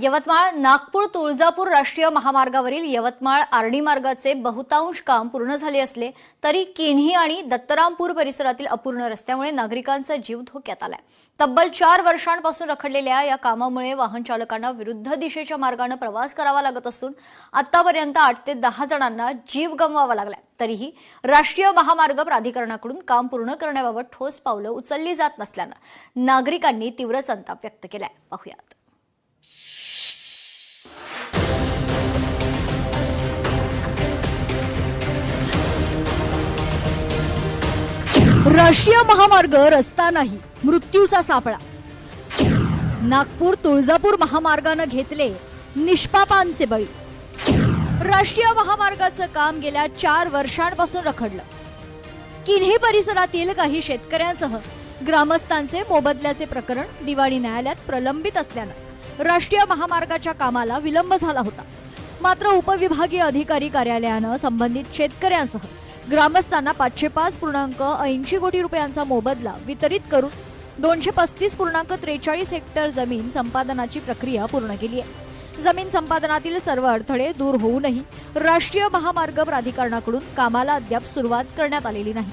यवतमाळ नागपूर तुळजापूर राष्ट्रीय महामार्गावरील यवतमाळ आर्णी मार्गाचे बहुतांश काम पूर्ण झाले असले तरी किन्ही आणि दत्तरामपूर परिसरातील अपूर्ण रस्त्यामुळे नागरिकांचा जीव धोक्यात आलाय। तब्बल 4 वर्षांपासून रखडलेल्या या कामामुळे वाहन चालकांना विरुद्ध दिशेच्या मार्गाने प्रवास करावा लागत असून आतापर्यंत 8 ते 10 जणांना जीव गमवावा लागलाय। तरीही राष्ट्रीय महामार्ग प्राधिकरणाकडून काम पूर्ण करण्याबाबत ठोस पावलं उचलली जात नसल्याने नागरिकांनी तीव्र संताप व्यक्त केलाय। पाहूयात। राष्ट्रीय महामार्ग रस्ता नाही, मृत्यूचा सापळा। नागपूर तुळजापूर महामार्गाने घेतले निष्पापांचे बळी। राष्ट्रीय महामार्गाचं काम गेल्या 4 वर्षांपासून रखडलं। किन्ही परिसरातील काही शेतकऱ्यांसह ग्रामस्थांचे मोबदल्याचे प्रकरण दिवाणी न्यायालयात प्रलंबित असल्याने राष्ट्रीय महामार्गाच्या कामाला विलंब झाला होता। मात्र उपविभागीय अधिकारी कार्यालयाने संबंधित शेतकऱ्यांसह ग्रामस्थांना 505.80 कोटी रुपयांचा मोबदला वितरित करून 235.43 हेक्टर जमीन संपादनाची प्रक्रिया पूर्ण केली आहे। जमीन संपादनातील सर्व अडथळे दूर होऊनही राष्ट्रीय महामार्ग प्राधिकरणाकडून कामाला अद्याप सुरुवात करण्यात आलेली नाही।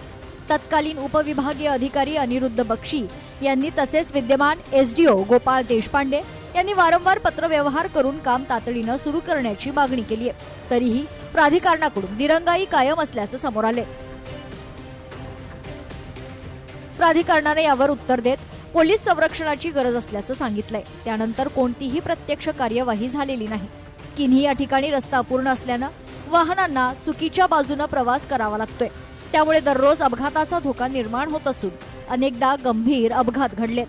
तत्कालीन उपविभागीय अधिकारी अनिरुद्ध बक्षी यांनी तसेच विद्यमान एसडीओ गोपाळ देशपांडे यांनी वारंवार पत्रव्यवहार करून काम तातडीने सुरू करण्याची मागणी केली आहे। तरीही प्राधिकरणाकडून दिरंगाई कायम असल्याचे समोर आले। प्राधिकरणाने यावर उत्तर देत पोलीस संरक्षणाची गरज असल्याचं सांगितलंय। त्यानंतर कोणतीही प्रत्यक्ष कार्यवाही झालेली नाही। किन्ही या ठिकाणी रस्ता अपूर्ण असल्याने वाहनांना चुकीच्या बाजूने प्रवास करावा लागतोय। त्यामुळे दररोज अपघाताचा धोका निर्माण होत असून अनेकदा गंभीर अपघात घडलेत।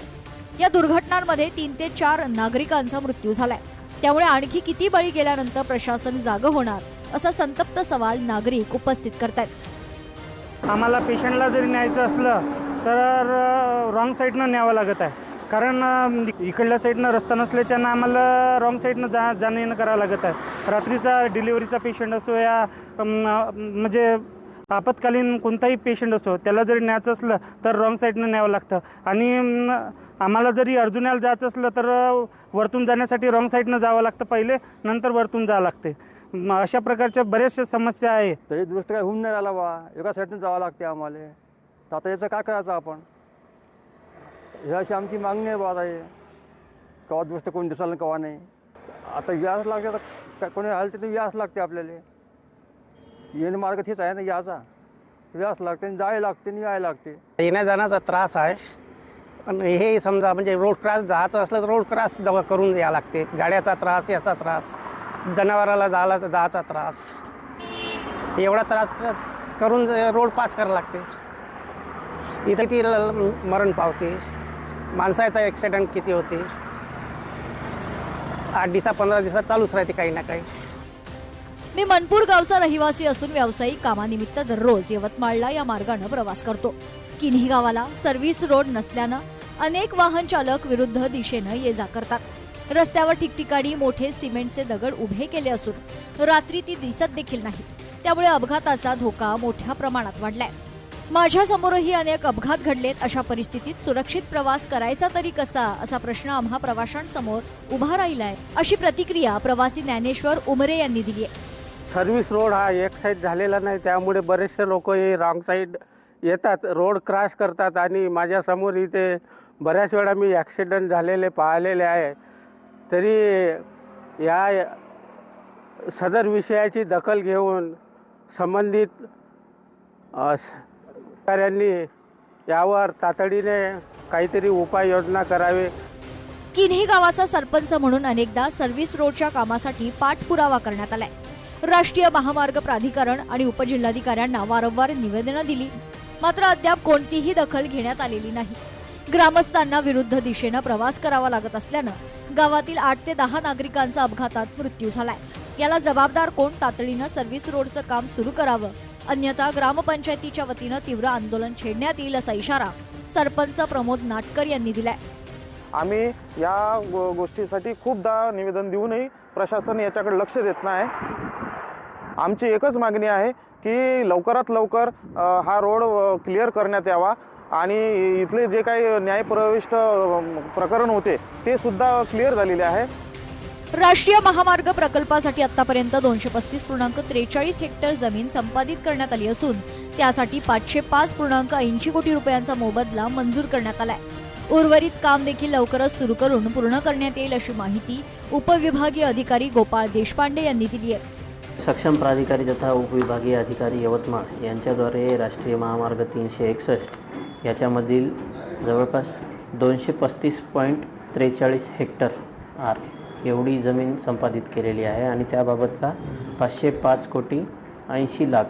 या दुर्घटनांमध्ये 3 ते 4 नागरिकांचा मृत्यू झालाय। त्यामुळे आणखी किती बळी गेल्यानंतर प्रशासन जागं होणार असा संतप्त सवाल नागरिक उपस्थित करतायत। आम्हाला पेशंटला जरी न्यायचं असलं तर रॉंग साईडनं न्यावं लागत आहे, कारण इकडल्या साईडनं रस्ता नसल्याच्यानं आम्हाला रॉंग साईडनं जाणं येणं करावं लागत आहे। रात्रीचा डिलिव्हरीचा पेशंट असो या म्हणजे आपत्कालीन कोणताही पेशंट असो त्याला जरी न्यायचं असलं तर रॉंग साईडनं न्यावं लागतं। आणि आम्हाला जरी अर्जुन्याला जायचं असलं तर वरतून जाण्यासाठी रॉंग साईडनं जावं लागतं पहिले, नंतर वरतून जावं लागते। अशा प्रकारच्या बऱ्याचशा समस्या आहे। तरी दृष्ट काय होऊन नाही राहिला बा, एका साईडनं जावं लागते आम्हाला। तर आता याचं काय करायचं आपण? ही अशी आमची मागणी आहे बा। आहे केव्हा दृष्ट कोण दिसायला केव्हा नाही। आता याच लागते, आता कोणी राहिलं तर याच लागते आपल्याला। येणे मार्ग तेच आहे ना याचा, याच लागते, जायला लागते आणि यायला लागते। येण्या जाण्याचा त्रास आहे, पण हे समजा म्हणजे रोड क्रॉस जायचं असलं तर रोड क्रॉस करून यावं लागते। गाड्याचा त्रास, याचा त्रास, जनावराला जायचा त्रास, एवढा त्रास करून रोड पास करावं लागते। इथे ती मरण पावते, माणसाचा ॲक्सिडेंट किती होते। 8 दिवसा 15 दिवसात चालूच राहते काही ना काही। मी मनपूर गावचा रहिवासी असून व्यावसायिक कामानिमित्त दररोज यवतमाळला या मार्गाने प्रवास करतो। किन्ही गावाला सर्व्हिस रोड नसल्याने अनेक वाहन चालक विरुद्ध दिशेने ये जा करतात। रस्त्यावर ठिकठिकाणी मोठे सिमेंटचे दगड उभे केले असून रात्री ती दिसत देखील नाहीत। त्यामुळे अपघाताचा धोका मोठ्या प्रमाणात वाढलाय। माझ्या समोरही अनेक अपघात घडलेत। अशा परिस्थितीत सुरक्षित प्रवास करायचा तरी कसा असा प्रश्न आम्हा प्रवाशांसमोर उभा राहिलाय, अशी प्रतिक्रिया प्रवासी ज्ञानेश्वर उमरे यांनी दिली आहे। सर्व्हिस रोड हा एक साईड झालेला नाही, त्यामुळे बरेचसे लोक हे रॉंग साईड येतात, रोड क्रॉस करतात। आणि माझ्या समोर इथे बऱ्याच वेळा मी ॲक्सिडेंट झालेले पाहिलेले आहे। तरी या सदर विषयाची दखल घेऊन संबंधित अधिकाऱ्यांनी यावर तातडीने काहीतरी उपाययोजना करावे। किन्ही गावाचा सरपंच म्हणून अनेकदा सर्व्हिस रोडच्या कामासाठी पाठपुरावा करण्यात आलाय। राष्ट्रीय महामार्ग प्राधिकरण आणि उपजिल्हाधिकाऱ्यांना वारंवार निवेदनं दिली, मात्र अद्याप कोणतीही दखल घेण्यात आलेली नाही। ग्रामस्थांना विरुद्ध दिशेने प्रवास करावा लागत असल्यानं गावातील 8 ते 10 नागरिकांचा अपघातात मृत्यू झालाय। याला जबाबदार कोण? तातडीनं सर्व्हिस रोडचं काम सुरू करावं, अन्यथा ग्रामपंचायतीच्या वतीनं तीव्र आंदोलन छेडण्यात येईल असा इशारा सरपंच प्रमोद नाटकर यांनी दिलाय। आम्ही या गोष्टीसाठी खूपदा निवेदन देऊनही प्रशासन याच्याकडे लक्ष देत नाही। आमची एकच मागणी आहे की लवकरात लवकर हा रोड क्लिअर करण्यात यावा आणि इथले जे काही न्यायप्रविष्ट प्रकरण होते ते सुद्धा क्लिअर झालेले आहे। राष्ट्रीय महामार्ग प्रकल्पासाठी आतापर्यंत 235.43 हेक्टर जमीन संपादित करण्यात आली असून त्यासाठी 505.80 कोटी रुपयांचा मोबदला मंजूर करण्यात आलाय. उर्वरित काम देखील लवकरच सुरू करून पूर्ण करण्यात येईल अशी माहिती उपविभागीय अधिकारी गोपाळ देशपांडे यांनी दिली आहे. सक्षम प्राधिकारी तथा उपविभागीय अधिकारी यवतमाळ यांच्याद्वारे राष्ट्रीय महामार्ग 361 याच्यामधील जवळपास 235.43 हेक्टर आर एवढी जमीन संपादित केलेली आहे आणि त्याबाबतचा 505.80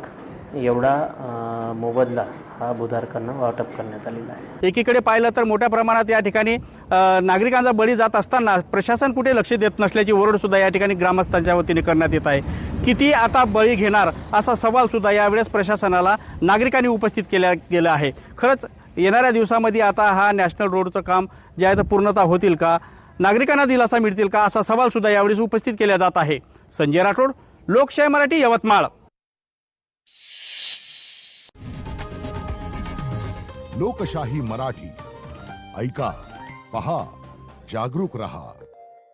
एवढा मोबदला हा भूधारकांना वाटप करण्यात आलेला आहे. एकीकडे पाहिलं तर मोठ्या प्रमाणात या ठिकाणी नागरिकांचा बळी जात असताना प्रशासन कुठे लक्ष देत नसल्याची ओरड सुद्धा या ठिकाणी ग्रामस्थांच्या वतीने करण्यात येत आहे. किती आता बळी घेणार असा सवाल सुद्धा यावेळेस प्रशासनाला नागरिकांनी उपस्थित केला गेला आहे. खरंच येणाऱ्या दिवसामध्ये आता हा नॅशनल रोडचं काम जे आहे ते पूर्णता होतील का, नागरिकांना दिलासा मिळतील का असा सवाल सुद्धा यावेळेस उपस्थित केला जात आहे. संजय राठोड, लोकशाही मराठी, यवतमाळ. लोकशाही मराठी ऐका, पहा, जागरूक रहा.